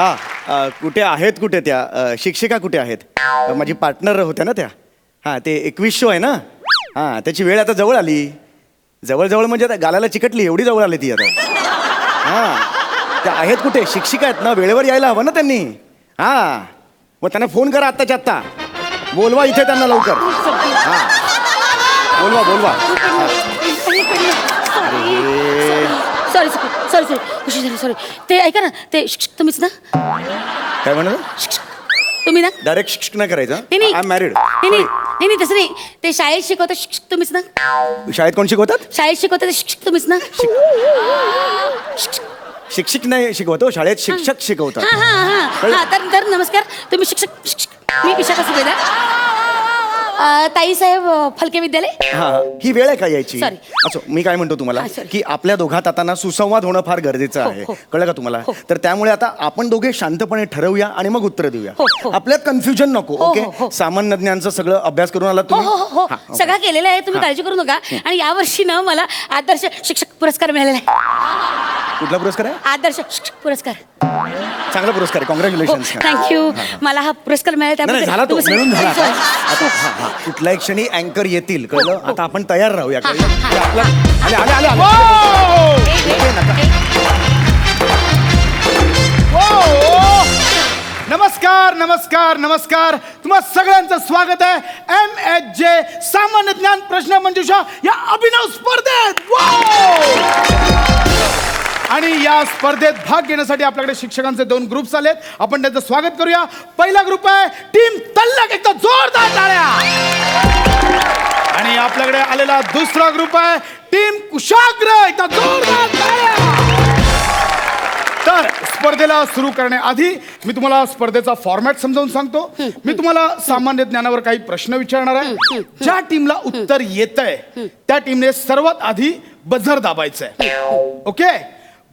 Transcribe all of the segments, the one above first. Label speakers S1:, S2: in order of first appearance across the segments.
S1: कुठे आहेत कुठे त्या शिक्षिका कुठे आहेत माझी पार्टनर होत्या ना त्या हां ते 2100 आहे ना हां त्याची वेळ आता जवळ आली जवळ म्हणजे आता गालाला चिकटली एवढी जवळ आली ती आता हां त्या आहेत कुठे शिक्षिका आहेत ना वेळेवर यायला हवं ना त्यांनी हां मग त्यांना फोन करा आत्ताच्या आत्ता बोलवा इथे त्यांना लवकर हां बोलवा
S2: सॉरी सॉरी ते ऐका ना ते शिक्षक तुम्हीच ना
S1: काय म्हणा
S2: तुम्ही ना
S1: डायरेक्ट शिक्षक नाही करायचं
S2: नाही
S1: आय एम मॅरिड
S2: नाही तसं नाही ते शाळेत शिकवतात शिक्षक तुम्हीच ना
S1: शाळेत कोण शिकवतात
S2: शाळेत शिकवतात ते शिक्षक तुम्हीच ना
S1: शिक्षक नाही शिकवतो शाळेत शिक्षक शिकवतात
S2: हा तर नमस्कार तुम्ही शिक्षक मी विशाखा सुभेदार ताई साहेब फलके विद्यालय
S1: हा ही वेळ आहे का यायची
S2: Sorry.
S1: असो मी काय म्हणतो तुम्हाला
S2: हा, sorry.
S1: की आपल्या दोघात आता ना सुसंवाद होणं फार गरजेचं आहे
S2: हो.
S1: कळलं का तुम्हाला
S2: हो.
S1: तर त्यामुळे आता आपण दोघे शांतपणे ठरवूया आणि मग उत्तर देऊया
S2: हो.
S1: आपल्यात कन्फ्युजन नको
S2: हो.
S1: ओके सामान्य ज्ञानचं सगळं अभ्यास करून आला
S2: हो
S1: तुम्ही
S2: हो हो
S1: हा, okay.
S2: सगळं केलेलं आहे तुम्ही काळजी करू नका आणि यावर्षी ना मला आदर्श शिक्षक पुरस्कार मिळालेला आहे
S1: कुठला पुरस्कार आहे
S2: आदर्श शिक्षक पुरस्कार
S1: चांगला पुरस्कार आहे कॉंग्रॅच्युलेशन
S2: थँक्यू मला हा पुरस्कार मिळाला
S1: झाला तो
S2: त्याबद्दल
S1: मिळून झाला
S2: तुम्ही-
S1: आता कुठल्याही क्षणी अँकर येतील कळलं आता आपण तयार राहूया कळलं
S2: हा.
S1: हे आपलं- आले इथे नका.
S3: नमस्कार तुम्हा सगळ्यांचं स्वागत आहे MHJ सामान्य ज्ञान प्रश्न मंजुषा या अभिनव स्पर्धेत आणि या स्पर्धेत भाग घेण्यासाठी आपल्याकडे शिक्षकांचे 2 ग्रुप्स आलेत आपण त्यांचं स्वागत करूया पहिला ग्रुप आहे टीम तल्लक एकदा जोरदार टाळ्या आणि आपल्याकडे आलेला दुसरा ग्रुप आहे टीम कुशाग्र एकदा जोरदार टाळ्या तर स्पर्धेला सुरू करण्याआधी मी तुम्हाला स्पर्धेचा फॉर्मॅट समजावून सांगतो मी तुम्हाला सामान्य ज्ञानावर काही प्रश्न विचारणार आहे ज्या टीमला उत्तर येतंय त्या टीमने सर्वात आधी बझर दाबायचंय ओके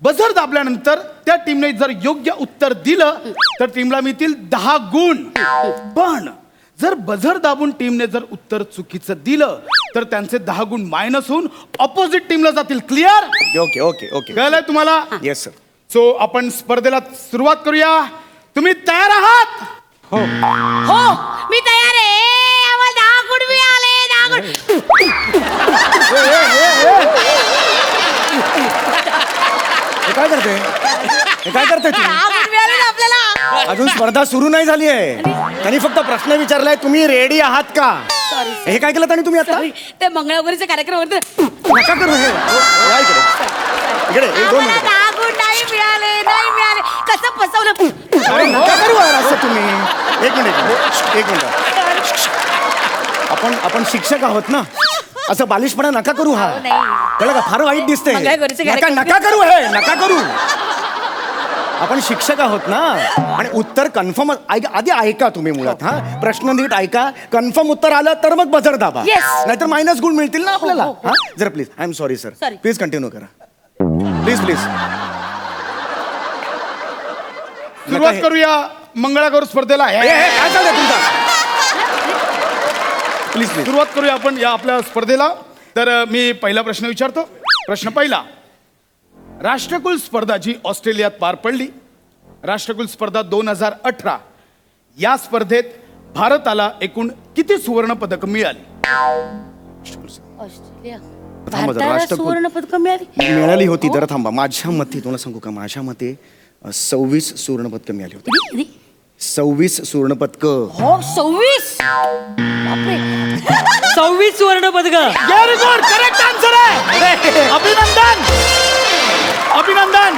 S3: बझर दाबल्यानंतर त्या टीमने जर योग्य उत्तर दिलं तर टीमला मिळतील 10 गुण पण जर बझर दाबून टीमने जर उत्तर चुकीचं दिलं तर त्यांचे 10 गुण मायनस होऊन ऑपोजिट टीमला जातील क्लिअर
S1: ओके ओके ओके
S3: कळलंय तुम्हाला
S1: येस सर
S3: सो आपण स्पर्धेला सुरुवात करूया तुम्ही तयार आहात
S2: हो मी तयार आहे आम्हाला 10 गुण मिळाले 10 गुण
S1: हे काय करते हे काय करते तुम्ही
S2: 10 गुण मिळाले ना आपल्याला
S1: अजून स्पर्धा सुरू नाही झाली आहे त्यांनी फक्त प्रश्न विचारलाय तुम्ही रेडी आहात का
S2: सॉरी
S1: हे काय केलं आणि तुम्ही आता
S2: ते मंगळागौरीच्या कार्यक्रम होते
S1: नका करू हे या इकडे इकडे 1-2 मिनिटं
S2: 10 गुण नाही मिळाले कसं फसवलं
S1: अरे नका करू यार असं तुम्ही एक मिनिट आपण शिक्षक आहोत ना असं बालिशपणा नका करू हा
S2: नाही.
S1: कळलं का फार वाईट दिसतंय
S2: मंगळागौरीचं
S1: नका
S2: कार्यक्रम.
S1: नका करू हे नका करू आपण शिक्षक आहोत ना आणि उत्तर कन्फर्म आधी ऐका तुम्ही मुळात हा प्रश्न नीट ऐका कन्फर्म उत्तर आलं तर मग बझर दाबा
S2: Yes.
S1: नाहीतर मायनस गुण मिळतील ना आपल्याला
S2: हो.
S1: हा जरा please I am sorry sir
S2: Sorry.
S1: Please continue करा प्लीज
S3: सुरुवात करूया मंगळागौर स्पर्धेला
S1: काय चाललंय तुमचं प्लीज
S3: सुरुवात करूया आपण या आपल्या स्पर्धेला तर मी पहिला प्रश्न विचारतो प्रश्न पहिला राष्ट्रकुल स्पर्धा जी ऑस्ट्रेलियात पार पडली राष्ट्रकुल स्पर्धा 2018 या स्पर्धेत भारताला एकूण किती सुवर्ण पदक मिळाली
S2: ऑस्ट्रेलिया
S1: थांबा जरा,
S2: भारताला
S1: राष्ट्रकुल-
S2: सुवर्ण पदक मिळाली
S1: मिळाली होती जरा थांबा माझ्या मते तुम्हाला सांगू का माझ्या मते 26 सुवर्ण पदकं मिळाली होती 26 सुवर्ण पदक
S2: हो 26 बापरे 26 सुवर्ण पदक
S3: व्हेरी गुड करेक्ट आन्सर आहे अभिनंदन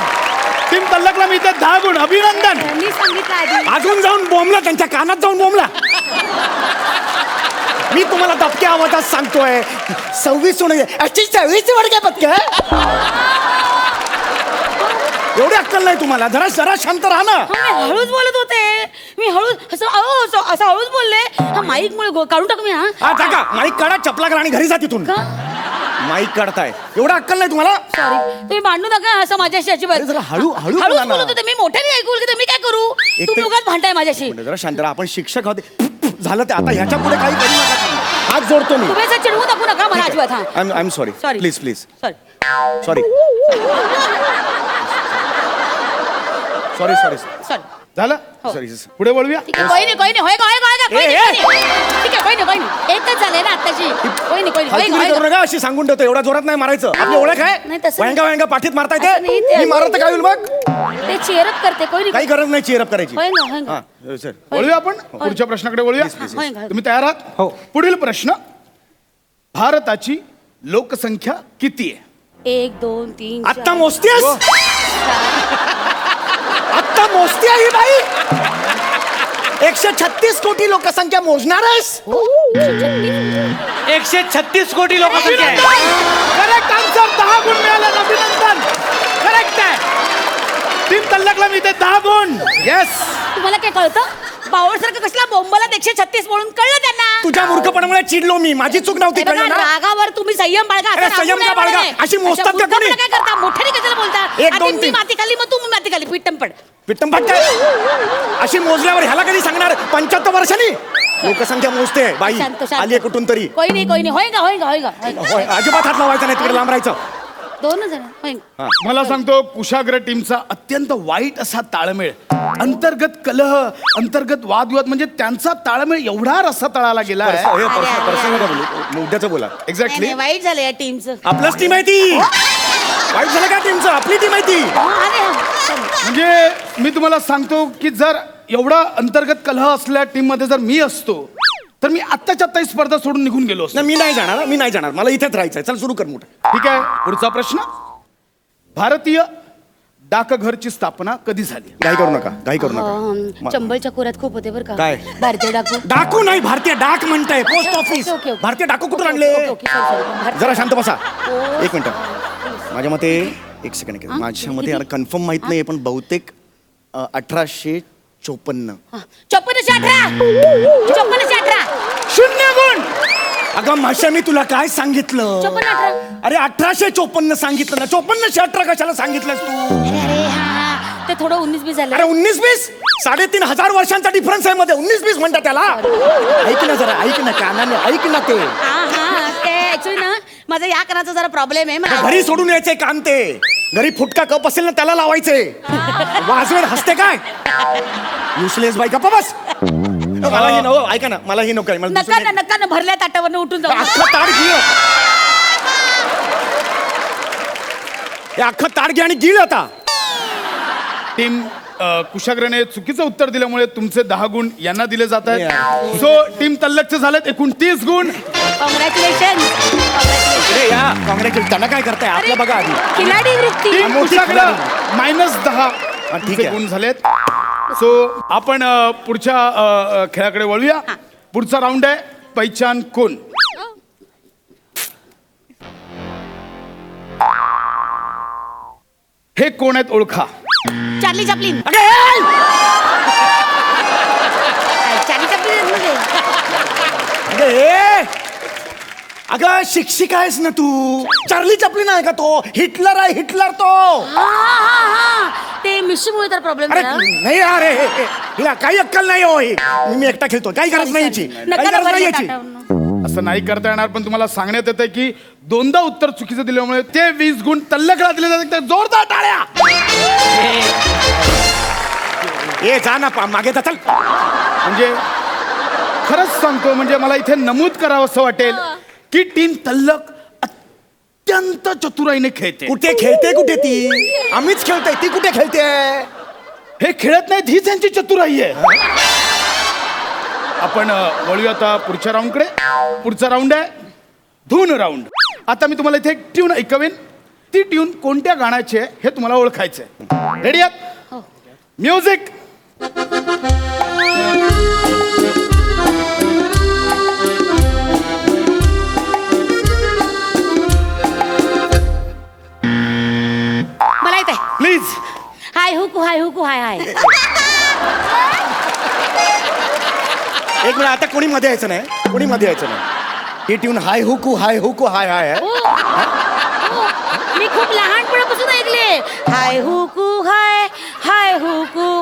S3: टीम तल्लकला मिळते 10 गुण अभिनंदन
S2: मी सांगितलं आधी
S1: अजून जाऊन बोंबला त्यांच्या कानात जाऊन बोंबला मी तुम्हाला दबक्या आवाजात सांगतोय 26 सोनं 26 वडक्या पदक एवढी अक्कल नाही तुम्हाला जरा शांत राहा ना
S2: मी हळूच बोलत होते मी हळूच असं हळूच बोलले हा माईक मुळे काढून टाकू मी
S1: हा जागा माईक काढा चपला करा आणि घरी जा तिथून
S2: का
S1: माईक काढताय एवढा अक्कल नाही तुम्हाला
S2: सॉरी तुम्ही भांडू नका असं माझ्याशी अजिबात
S1: अरे जरा हळू
S2: हळूच
S1: बोला ना.
S2: बोलत होते मी मोठ्याने ऐकू की मी काय करू
S1: एक
S2: तुम्ही
S1: तर-
S2: उगाच भांडताय माझ्याशी
S1: जरा शांत राहा आपण शिक्षक होते झालं ते आता ह्याच्या पुढे काही करू नका हात जोडतो मी
S2: तुम्ही असं चिडवू टाकू नका मला अजिबात हा
S1: I am sorry
S2: Sorry.
S1: Please
S2: sorry
S1: sorry sorry
S2: sorry
S3: झालं
S2: हो.
S1: सॉरी
S3: पुढे वळूया
S2: ठीक आहे कोई नाही कोई नाही होय का होय का होय का कोई
S1: ए,
S2: नाही,
S1: ए.
S2: कोई नाही. ठीक आहे कोई नाही कोई नाही एकच झालंय ना आताची कोई नाही कोई नाही होय का,
S1: हलकी
S2: होय
S1: करू
S2: का.
S1: नका अशी सांगून ठेवतो एवढा जोरात नाही मारायचं आपली ओळख आहे
S2: नाही, तसं
S1: वयांगा वयांगा पाठीत मारता
S2: असं नाही,
S1: येते
S2: ते-
S1: मी मारत काय होईल मग
S2: ते चेअरअप करते कोई नाही
S1: काही गरज नाही चेअरअप करायची
S2: होय ना होय ना
S1: हा सर
S3: वळूया आपण पुढच्या प्रश्नाकडे वळूया
S2: होय का.
S3: तुम्ही तयार आहात
S1: हो.
S3: पुढील प्रश्न भारताची लोकसंख्या किती आहे
S2: 1 2 3
S1: आत्ता मोजतेस आत्ता मोजते ही बाई 136 कोटी लोकसंख्या मोजणार आहेस
S4: 136 कोटी लोकसंख्या आहे.
S3: करेक्ट आन्सर 10 गुण मिळाले अभिनंदन करेक्ट आहे टीम तल्लकला मिळते 10 गुण येस
S2: तुम्हाला काय कळतं बावळसारखं कसला बोंबाला 136 म्हणून कळलं त्यांना
S1: तुझ्या मूर्खपणामुळे चिडलो मी माझी चूक नव्हती
S2: हे बघा,
S1: कळलं ना
S2: रागावर तुम्ही संयम बाळगा
S1: अरे,
S2: असं
S1: संयम
S2: रागवू
S1: का
S2: नये
S1: बाळगा?
S2: म्हणे.
S1: अशी मोजतात
S2: अशा
S1: का कोणी?
S2: मूर्खपणा काय करता मोठ्याने कशाला बोलता
S1: 1
S2: आधी
S1: 2
S2: मी
S1: 3
S2: माती खाली मग तू माती खाली पिट्टम पड
S1: पिट्टम फाट काय अशी मोजल्यावर ह्याला कधी सांगणार 75 वर्षांनी लोकसंख्या मोजते बाई
S2: शांत शांत
S1: आली कुठून तरी
S2: कोई नाही कोई नाही होय का होय का होय का होय का.
S1: होय अजिबात हात लावायचा नाही तिकडे लांब राहायचं
S2: दोन जण होय का.
S3: मला सांगतो कुशाग्र टीमचा अत्यंत वाईट असा ताळमेळ अंतर्गत कलह अंतर्गत वादविवाद म्हणजे त्यांचा ताळमेळ एवढा रस्ता तळाला गेला आहे
S1: पर्सनल नका बोलू मुद्द्याचं बोला
S2: नाही,
S3: एक्झॅक्टली
S2: नाही, वाईट झालं या टीमचं
S1: आपलंच टीम आहे ती वाईट झालं का टीमचं आपली टीम आहे ती
S3: म्हणजे मी तुम्हाला सांगतो की जर एवढा अंतर्गत कलह असलेल्या टीम मध्ये जर मी असतो तर मी आत्ताच्या आत्ता ही स्पर्धा सोडून निघून गेलो असतो
S1: नाही मी नाही जाणार मला इथेच राहायचंय चल सुरू कर मोठं
S3: ठीक आहे पुढचा प्रश्न भारतीय डाकघरची स्थापना कधी झाली
S1: घाई करू नका
S2: चंबलच्या कोऱ्यात खूप होते बरं का
S1: काय?
S2: भारतीय डाकू
S1: डाकू नाही भारतीय डाक म्हणताय पोस्ट ऑफिस
S2: ओके, ओके.
S1: भारतीय डाकू कुठून आणले
S2: ओके, ओके, sorry.
S1: जरा शांत बसा एक मिनिट माझ्या मते एक सेकंड माझ्या मते यार कन्फर्म माहित नाही पण बहुतेक 1854
S2: हा, 5418
S3: शून्य गुण
S1: अगं माशा मी तुला काय सांगितलं
S2: 5418
S1: अरे 1854 सांगितलं ना 5418 कशाला सांगितलंस तू
S2: अरे हा ते थोडं 19-20 झालं
S1: अरे 19-20 3,500 वर्षांचा डिफरन्स आहे मध्ये 19-20 म्हणतात त्याला ऐक ना जरा ऐक ना कानाने ऐक ना ते
S2: हा हा ते ऍक्च्युली ना माझा या कानाचा जरा प्रॉब्लेम आहे मला
S1: घरी सोडून यायचे काम ते घरी फुटका कप असेल ना त्याला लावायचे वाजवेड हसते काय युसलेस बाई गप्पा बस मलाही नको ऐका ना मलाही नको आहे. मला
S2: नका
S1: दुसरं
S2: ना नका ना भरल्या ताटावरनं उठून जाऊ
S1: अख्खं ताट गिळ हे अख्खं ताट घे आणि गिळ आता
S3: टीम कुशाग्रने चुकीचं उत्तर दिल्यामुळे तुमचे 10 गुण यांना दिले जात आहेत
S1: Yeah.
S3: सो टीम तल्लकचे झालेत एकूण 30 गुण
S2: कॉंग्रॅच्युलेशन
S1: अरे या काँग्रेस त्यांना काय करताय आपलं बघा आधी
S2: खिलाडी वृत्ती
S3: टीम
S1: मोठी
S3: कुशाग्र
S1: खिलाडी.
S3: -10
S1: ठीक
S3: तुमचे
S1: आहे.
S3: गुण झालेत सो आपण पुढच्या खेळाकडे वळूया पुढचा राऊंड आहे पैचान कोण हे कोण आहेत ओळखा
S2: चार्ली चॅपलिन
S1: अगं, ए!
S2: चार्ली चॅपलिन मध्ये
S1: अगं, ए! अगं शिक्षिका आहेस ना तू चार्ली चपलिन आहे का तो हिटलर आहे हिटलर तो
S2: हा हा हा ते मिशीमुळे तर प्रॉब्लेम
S1: अरे
S2: झाला
S1: नाही अरे हिला काही अक्कल नाही हो ही. मी एकटा खेळतो काही गरज नाही याची काही
S2: नका ना
S1: गरज नाही
S2: भरल्या
S1: याची
S2: ताटावरनं
S3: असं नाही करता येणार पण तुम्हाला सांगण्यात येतं की 2दा उत्तर चुकीचं दिल्यामुळे ते 20 गुण तल्लकला दिले जातात तर जोरदार टाळ्या
S1: ए जा ना मागे जा चल
S3: म्हणजे खरंच सांगतो म्हणजे मला इथे नमूद करावं असं वाटेल की टीम तल्लक अत्यंत चतुराईने खेळते
S1: कुठे खेळते कुठे ती आम्हीच खेळतोय ती कुठे खेळते
S3: हे खेळत नाहीत हीच यांची चतुराई आहे आपण वळूया आता पुढच्या राऊंडकडे पुढचा राऊंड आहे धून राऊंड आता मी तुम्हाला इथे एक ट्यून ऐकवेन ती ट्यून कोणत्या गाण्याची आहे हे तुम्हाला ओळखायचं आहे रेडी आहात म्युझिक
S2: मला येत आहे
S3: प्लीज
S2: हाय हुकू हाय हाय
S1: एक मिनिट आता कोणी मध्ये यायचं नाही कोणी मध्ये यायचं नाही ही ट्यून हाय हुकू हाय आहे
S2: हो. हो. मी खूप लहानपणापासून ऐकले हाय हुकू हाय हुकू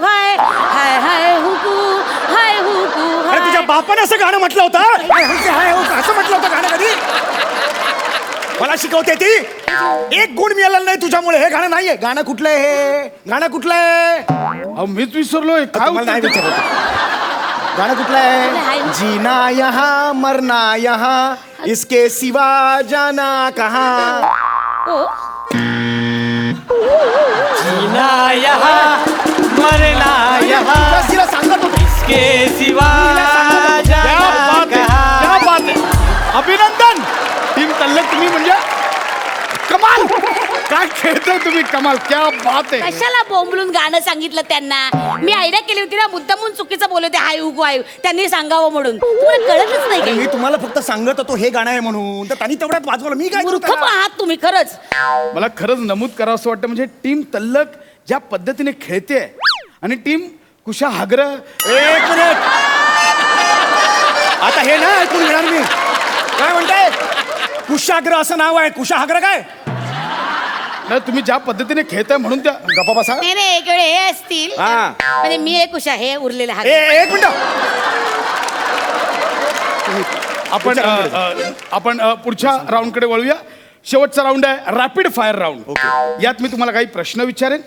S2: हाय हुकू
S1: अरे तुझ्या बापाने असं गाणं म्हटलं होतं हाय, हाय, असं म्हटलं होतं गाणं कधी मला शिकवते ती एक गुण मिळाला नाही तुझ्यामुळे हे गाणं नाहीये गाणं कुठलं आहे हे गाणं कुठलं आहे
S3: अहो मीच विसरलोय काय
S1: तुम्हाला नाही
S3: उत्तर
S1: विचारत होतो. गाणं कुठलं आहे? जीना यहाँ मरना यहाँ इसके सिवा जाना कहाँ.
S2: हो
S4: जीना यहाँ मरना यहाँ
S1: तिला सांगत होतो.
S4: के सिवा
S3: क्या
S4: जाना
S3: बात है,
S4: कहाँ.
S3: क्या बात है. अभिनंदन टीम तल्लक तुम्ही म्हणजे कमाल काय खेळताय तुम्ही कमाल क्या बात आहे.
S2: कशाला बोंबलून गाणं सांगितलं त्यांना मी आयडिया केली होती ना मुद्दामून चुकीचं बोलते हाय उगू हाय त्यांनी सांगावं म्हणून तुम्हाला कळतच नाही
S1: अरे मी
S2: काही
S1: तुम्हाला फक्त सांगत होतो हे गाणं आहे म्हणून तर त्यांनी तेवढ्यात वाजवलं मी काय करू
S2: मूर्ख
S1: त्याला?
S2: आहात तुम्ही खरंच
S3: मला खरंच नमूद करावं असं वाटतं म्हणजे टीम तल्लक ज्या पद्धतीने खेळते आणि टीम कुशा हागर
S1: एक मिनिट आता हे ना ऐकून घेणार मी काय म्हणताय कुशाग्र असं नाव आहे कुशाग्र काय
S3: नाही तुम्ही ज्या पद्धतीने खेळताय म्हणून त्या
S1: गप्पा बसा
S2: नाही नाही एक वेळ हे असतील
S1: हा.
S2: म्हणजे मी एक उषा हे उरलेले हात
S1: एक मिनिट
S3: आपण आपण पुढच्या राऊंडकडे वळूया शेवटचा राऊंड आहे रॅपिड फायर राऊंड यात मी तुम्हाला काही प्रश्न विचारेन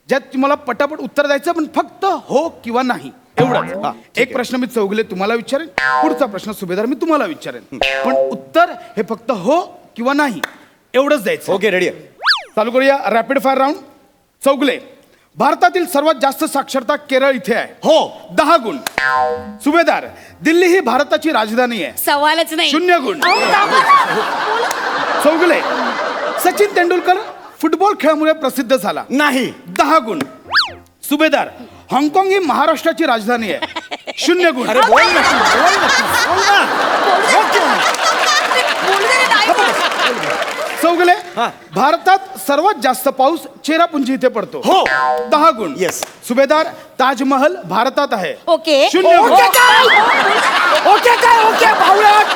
S3: ज्यात तुम्हाला पटापट उत्तर द्यायचं पण फक्त हो किंवा नाही एवढंच एक प्रश्न मी चौगले तुम्हाला विचारेन पुढचा प्रश्न सुभेदार मी तुम्हाला विचारेन पण उत्तर हे फक्त हो किंवा नाही एवढंच द्यायचं
S1: ओके रेडी आहे
S3: चालू करूया रॅपिड फायर राऊंड चौगले भारतातील सर्वात जास्त साक्षरता केरळ इथे आहे
S1: हो
S3: 10 गुण सुभेदार दिल्ली ही भारताची राजधानी आहे
S2: सवालच नाही
S3: 0 गुण
S2: अहो, दाबा.
S3: चौगले सचिन तेंडुलकर फुटबॉल खेळामुळे प्रसिद्ध झाला
S1: नाही
S3: 10 गुण सुभेदार हाँगकाँग ही महाराष्ट्राची राजधानी आहे 0 गुण
S1: अरे बोल ना बोल ना बोल ना हो किंवा नाही?
S2: बोलू दे रे, नाही बोल.
S3: चौगले
S1: हा.
S3: भारतात सर्वात जास्त पाऊस चेरापुंजी इथे पडतो
S1: हो.
S3: 10 गुण
S1: Yes.
S3: सुभेदार ताजमहल भारतात आहे
S2: ओके
S3: 0 गुण
S1: ओके काय ओके काय ओके भावळट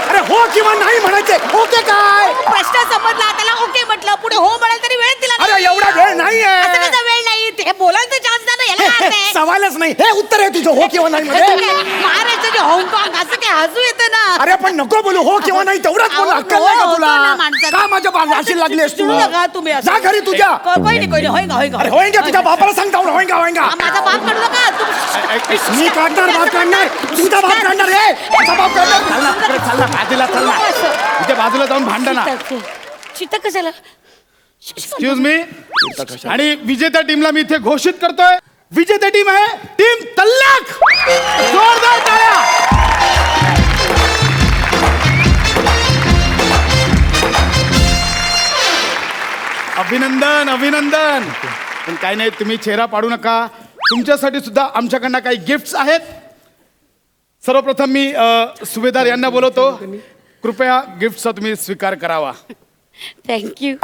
S1: अरे हो किंवा नाही म्हणायचे ओके काय
S2: प्रश्न समजला त्याला ओके म्हटलं पुढे हो म्हणाल तरी वेळ दिला
S1: अरे एवढा वेळ नाही
S2: आता त्याचा वेळ नाही ते बोलायला तर चान्स द्या ना याला काय अर्थ आहे?
S1: सवालच नाही हे उत्तर आहे तुझं हो किंवा नाही
S2: असं
S1: मध्ये
S2: काय? महाराष्ट्राचे हाँगकाँग असं काय हसू येतं ना
S1: अरे पण नको बोलू हो किंवा नाही तेवढाच बोल
S2: अहो,
S1: अक्कल नाही का
S2: होतं ना
S1: तुला
S2: माणसाचं.
S1: का माझ्या बाजाशी लागलीस तू
S2: चिडू नका तुम्ही असं.
S1: जा घरी तुझ्या
S2: कोई नाही कोई नाही होईगा होईगा
S1: अरे होईंगा तुझ्या बापाला सांगता होईंगा होईंगा
S2: हा, माझा बाप काढू नका तुम्ही
S1: मी काढणार बाप काढणार तुझा बाप काढणार रे माझा बाप काढणार चालला तिकडे चालला बाजूला चालला
S3: इथे बाजूला जाऊन भांडणा
S2: शिटक कशाला
S3: एक्सक्यूज मी आणि विजेत्या टीमला मी इथे घोषित करतोय विजेता टीम आहे टीम तल्लक जोरदार टाळ्या अभिनंदन अभिनंदन पण काही नाही तुम्ही चेहरा पाडू नका तुमच्यासाठी सुद्धा आमच्याकडनं काही गिफ्ट्स आहेत सर्वप्रथम मी सुभेदार यांना बोलवतो कृपया गिफ्टचा तुम्ही स्वीकार करावा
S2: थँक्यू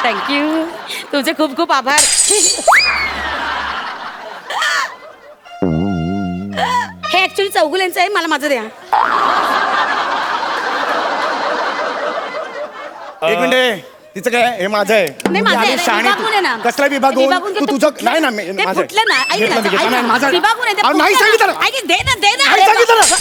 S2: थँक्यू तुमचे खूप खूप आभार हे ऍक्च्युली चौगुल्यांचं आहे मला माझं द्या
S1: एक मिनिट तिचं काय हे माझं आहे
S2: नाही माझं आहे,
S1: आणि शहाणे
S2: विभागून आहे ना.
S1: तू कसला विभागून
S2: विभागून
S1: तू
S2: घेतो.
S1: तुझं नाही ना
S2: ते
S1: माझं आहे.
S2: फुटलं ना ऐक
S1: घेतलं मी,
S2: ना, ऐक
S1: घेतलं.
S2: ना.
S1: नाही, माझं आहे.
S2: विभागून आहे, ते
S1: अहो, नाही
S2: फुटलं
S1: सांगितलं
S2: ना. ऐक, दे ना दे ना
S1: नाही सांगितलं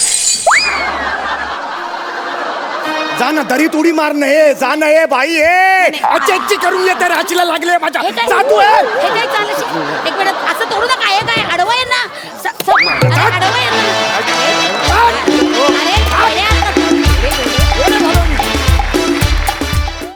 S1: जा ना दरी उडी मार नये जा नये बाई हे अच्ची करून येते राशीला लागले माझ्या
S2: हे काय
S1: जा तू हे
S2: हे काय चाललं एक मिनिट असं तोडू नका हे काय अडवं आहे ना अडवं